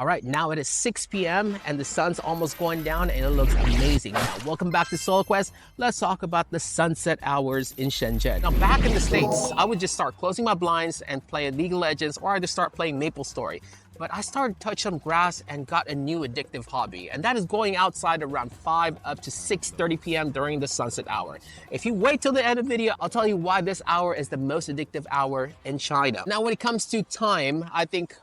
All right, now it is 6 p.m. and the sun's almost going down and it looks amazing. Now, welcome back to Soul Quest. Let's talk about the sunset hours in Shenzhen. Now, back in the States, I would just start closing my blinds and play League of Legends, or I'd just start playing MapleStory. But I started to touch some grass and got a new addictive hobby, and that is going outside around 5 up to 6:30 p.m. during the sunset hour. If you wait till the end of the video, I'll tell you why this hour is the most addictive hour in China. Now, when it comes to time, I think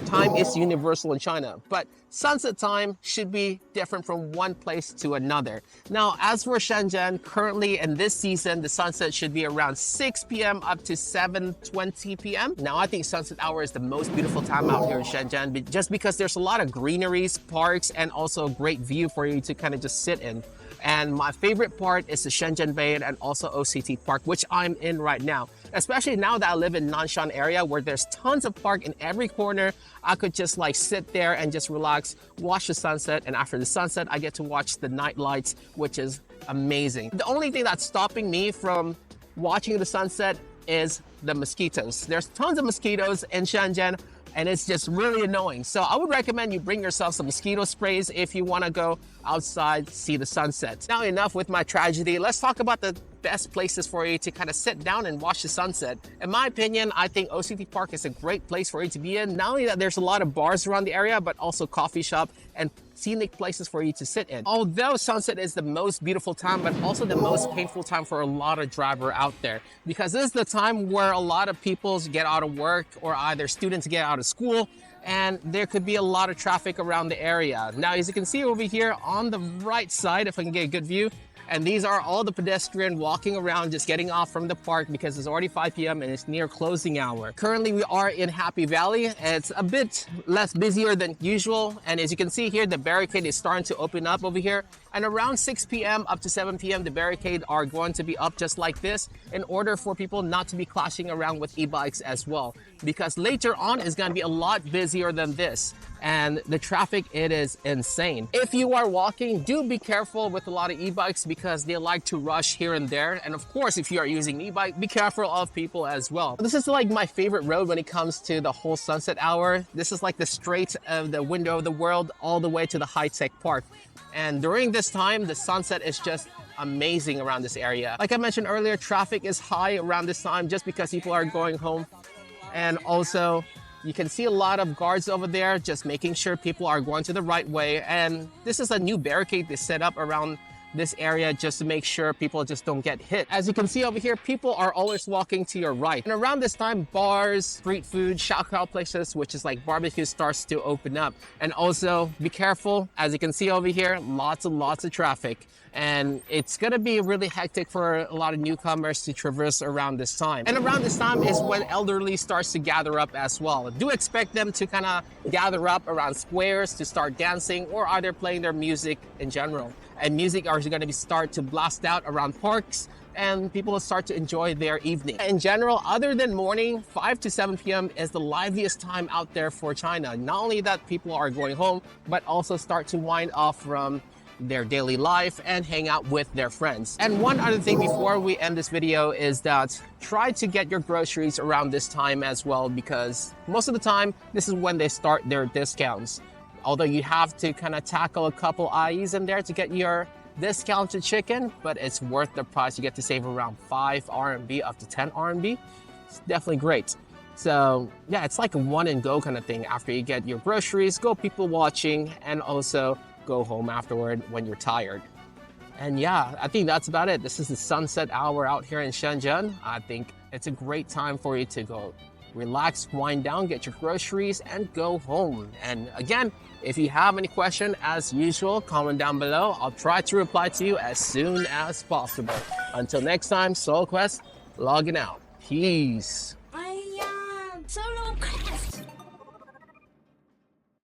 time is universal in China, but sunset time should be different from one place to another. Now, as for Shenzhen, currently in this season, the sunset should be around 6 p.m. up to 7:20 p.m. Now, I think sunset hour is the most beautiful time out here in Shenzhen, just because there's a lot of greeneries, parks, and also a great view for you to kind of just sit in. And my favorite part is the Shenzhen Bay and also OCT Park, which I'm in right now. Especially now that I live in Nanshan area where there's tons of park in every corner. I could just like sit there and just relax, watch the sunset. And after the sunset, I get to watch the night lights, which is amazing. The only thing that's stopping me from watching the sunset is the mosquitoes. There's tons of mosquitoes in Shenzhen, and it's just really annoying. So I would recommend you bring yourself some mosquito sprays if you want to go outside, see the sunset. Now, enough with my tragedy. Let's talk about the best places for you to kind of sit down and watch the sunset. In my opinion, I think OCT Park is a great place for you to be in. Not only that there's a lot of bars around the area, but also coffee shop and scenic places for you to sit in. Although sunset is the most beautiful time, but also the most painful time for a lot of driver out there, because this is the time where a lot of people get out of work or either students get out of school, and there could be a lot of traffic around the area. Now, as you can see over here on the right side, if I can get a good view, and these are all the pedestrians walking around, just getting off from the park because it's already 5 p.m. and it's near closing hour. Currently, we are in Happy Valley. It's a bit less busier than usual. And as you can see here, the barricade is starting to open up over here. And around 6 p.m. up to 7 p.m., the barricade are going to be up just like this in order for people not to be clashing around with e-bikes as well. Because later on, it's going to be a lot busier than this. And the traffic, it is insane. If you are walking, do be careful with a lot of e-bikes because they like to rush here and there. And of course, if you are using an e-bike, be careful of people as well. This is like my favorite road when it comes to the whole sunset hour. This is like the straight of the window of the world all the way to the high-tech park. And during this time, the sunset is just amazing around this area. Like I mentioned earlier, traffic is high around this time just because people are going home. And also, you can see a lot of guards over there just making sure people are going to the right way. And this is a new barricade they set up around this area just to make sure people just don't get hit. As you can see over here, people are always walking to your right. And around this time, bars, street food, shaokai places, which is like barbecue, starts to open up. And also be careful. As you can see over here, lots of traffic. And it's gonna be really hectic for a lot of newcomers to traverse around this time. And around this time is when elderly starts to gather up as well. Do expect them to kind of gather up around squares to start dancing or either playing their music in general. And music are gonna start to blast out around parks and people will start to enjoy their evening. In general, other than morning, 5 to 7 p.m. is the liveliest time out there for China. Not only that people are going home, but also start to wind off from their daily life and hang out with their friends. And one other thing before we end this video is that try to get your groceries around this time as well, because most of the time, this is when they start their discounts. Although you have to kind of tackle a couple IEs in there to get your discounted chicken, but it's worth the price. You get to save around 5 RMB up to 10 RMB. It's definitely great. So yeah, it's like a one and go kind of thing. After you get your groceries, go people watching, and also go home afterward when you're tired. And yeah, I think that's about it. This is the sunset hour out here in Shenzhen. I think it's a great time for you to go relax, wind down, get your groceries, and go home. And again, if you have any question, as usual, comment down below. I'll try to reply to you as soon as possible. Until next time, Soul Quest logging out. Peace.